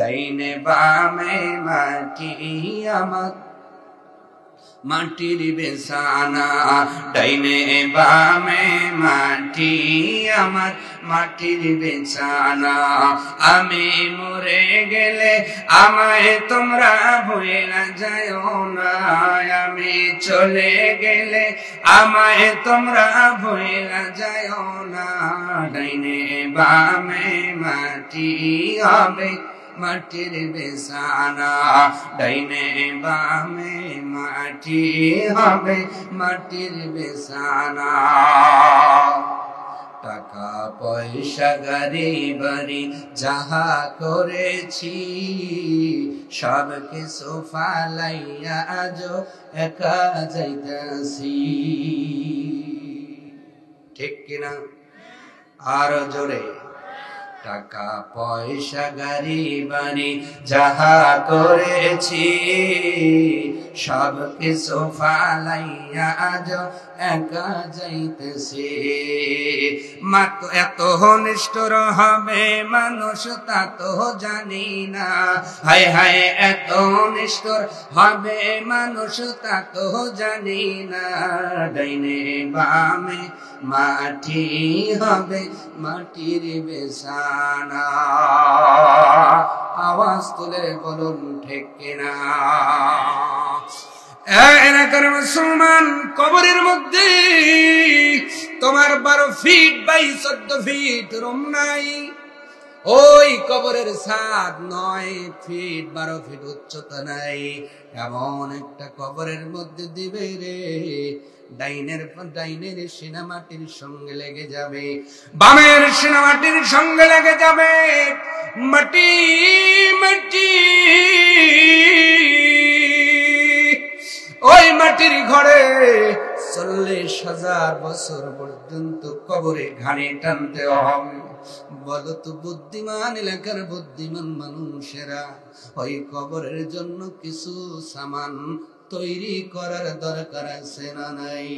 ডাইনে বামে মাটি আমার মাটির বিছানা, ডাইনে বামে মাটি আমার মাটির বিছানা। আমি মরে গেলে আমায় তোমরা ভুলে যাও না, আমি চলে গেলে আমায় তোমরা ভুলে যাও না। ডাইনে বামে মাটি হবে মাটির বিছানা, ডাইনে বামে মাটি হবে মাটির বিছানা। টাকা পয়সা গাড়ি বাড়ি যাহা করেছি সব কিছু ফালাইয়া আজ একা যাইতাছি। ঠিক কিনা? আরো জোরে। টাকা পয়সা গাড়ি বাড়ি যাহা করেছি সব কিছু ফালাইয়া আজ একা যাইতেছি। মাত্র এত নিষ্ঠুর হবে মানুষ তা তো জানি না, হায় হায় এত নিষ্ঠুর হবে মানুষ তা তো জানি না। ডাইনে বামে মাটি হবে মাটির বিছানা। আওয়াজ তুলে বলুন ঠিক কিনা? এলাকার মুসলমান, কবরের মধ্যে তোমার 12 ফিট বাই 14 ফিট রুম নাই, ওই কবরের ছাদ 9 ফিট 12 ফিট উচ্চতা নাই। এমন একটা কবরের মধ্যে দিবে রে, ডাইনের সিনেমাটির সঙ্গে লেগে যাবে, বামের সিনেমাটির সঙ্গে লেগে যাবে। মাটি মাটি ওই মাটির ঘরে 40,000 বছর পর্যন্ত কবরে ঘানি টানতে হবে। বলো তো বুদ্ধিমান এলাকার বুদ্ধিমান মানুষেরা ওই কবরের জন্য কিছু সামান তৈরি করার দরকার আছে না নাই?